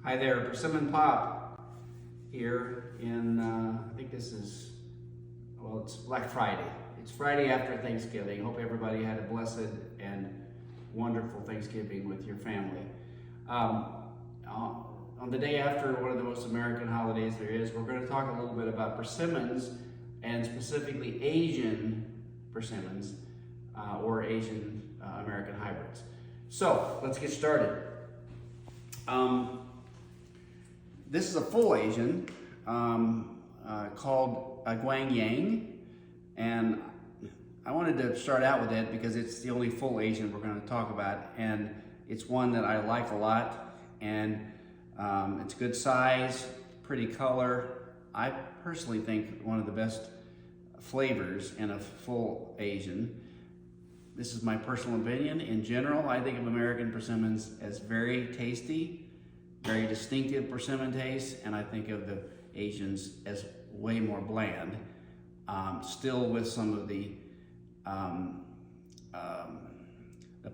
Hi there, Persimmon Pop here in, I think this is, well, it's Black Friday. It's Friday after Thanksgiving. Hope everybody had a blessed and wonderful Thanksgiving with your family. On the day after one of the most American holidays there is, we're going to talk a little bit about persimmons, and specifically Asian persimmons or Asian American hybrids. So let's get started. This is a full Asian called Guang Yang, and I wanted to start out with it because it's the only full Asian we're going to talk about, and it's one that I like a lot, and it's good size, pretty color. I personally think one of the best flavors in a full Asian. This is my personal opinion. In general, I think of American persimmons as very tasty, very distinctive persimmon taste, and I think of the Asians as way more bland, still with some of the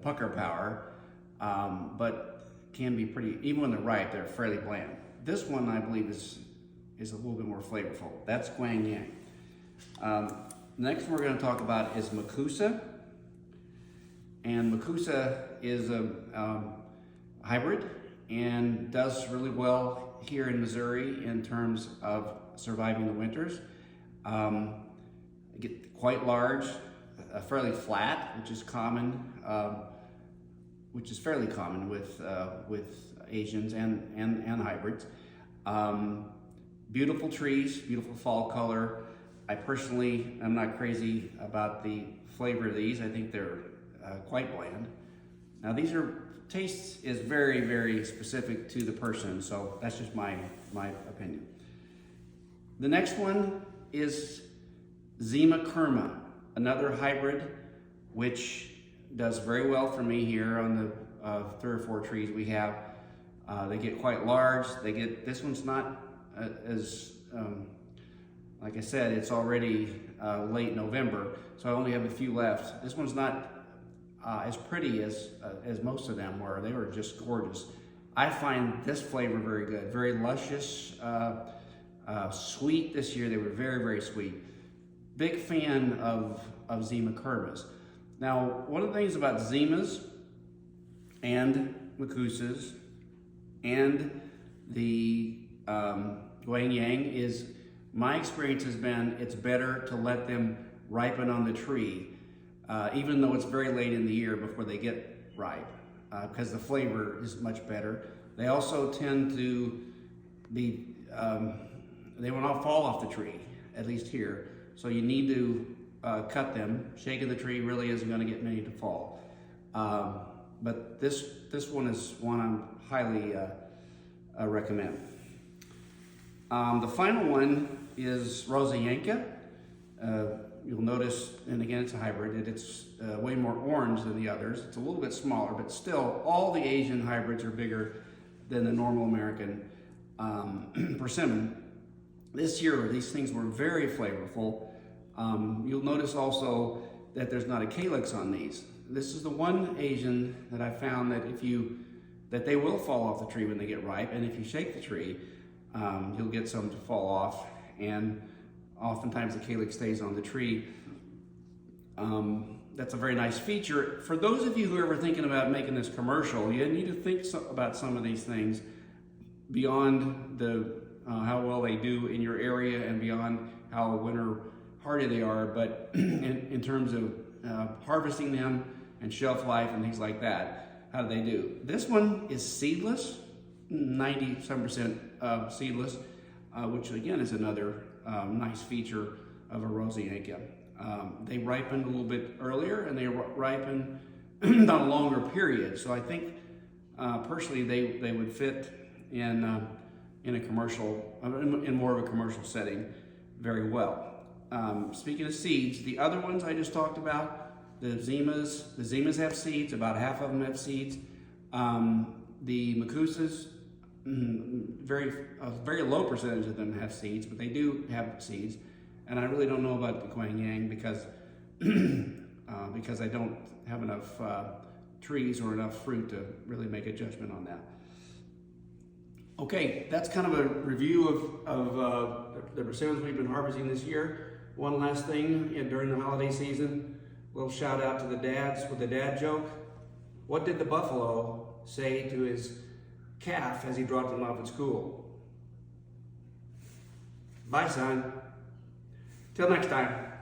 pucker power, but can be pretty, even when they're ripe, they're fairly bland. This one, I believe, is a little bit more flavorful. That's Guang Yang. Next we're going to talk about is Makusa. And Makusa is a hybrid and does really well here in Missouri in terms of surviving the winters. Get quite large, fairly flat, which is common, which is fairly common with Asians and hybrids. Beautiful trees, beautiful fall color. I personally am not crazy about the flavor of these. I think they're quite bland. Now taste is very, very specific to the person, so that's just my opinion. The next one is Zima Khurma, another hybrid, which does very well for me here on the 3 or 4 trees we have. They get quite large. This one's not as, like I said, it's already late November, so I only have a few left. This one's not as pretty as most of them were. They were just gorgeous. I find this flavor very good, very luscious, sweet this year. They were very, very sweet. Big fan of Zima Khurmas. Now, one of the things about Zimas and Makusas and the Guang Yang is, my experience has been, it's better to let them ripen on the tree, even though it's very late in the year before they get ripe, because the flavor is much better. They also tend to be, they will not fall off the tree, at least here. So you need to cut them. Shaking the tree really isn't going to get many to fall. But this one is one I'm highly recommend. The final one is Rosa. You'll notice, and again, it's a hybrid, it's way more orange than the others. It's a little bit smaller, but still, all the Asian hybrids are bigger than the normal American persimmon. This year, these things were very flavorful. You'll notice also that there's not a calyx on these. This is the one Asian that I found that they will fall off the tree when they get ripe, and if you shake the tree, you'll get some to fall off, and oftentimes the calyx stays on the tree. That's a very nice feature. For those of you who are ever thinking about making this commercial, you need to think about some of these things beyond how well they do in your area and beyond how winter hardy they are, but in terms of harvesting them and shelf life and things like that, how do they do? This one is seedless, 90% seedless, which again is another nice feature of a Rosa. They ripen a little bit earlier, and they ripen on a longer period. So I think personally they would fit in a commercial, in more of a commercial setting, very well. Speaking of seeds, the other ones I just talked about, the Zimas have seeds. About half of them have seeds. The Makusas, a very low percentage of them have seeds, but they do have seeds. And I really don't know about the Guang Yang because I don't have enough trees or enough fruit to really make a judgment on that. Okay, that's kind of a review of the persimmons we've been harvesting this year. One last thing, during the holiday season, a little shout out to the dads with the dad joke. What did the buffalo say to his calf as he dropped him off at school? Bye, son. Till next time.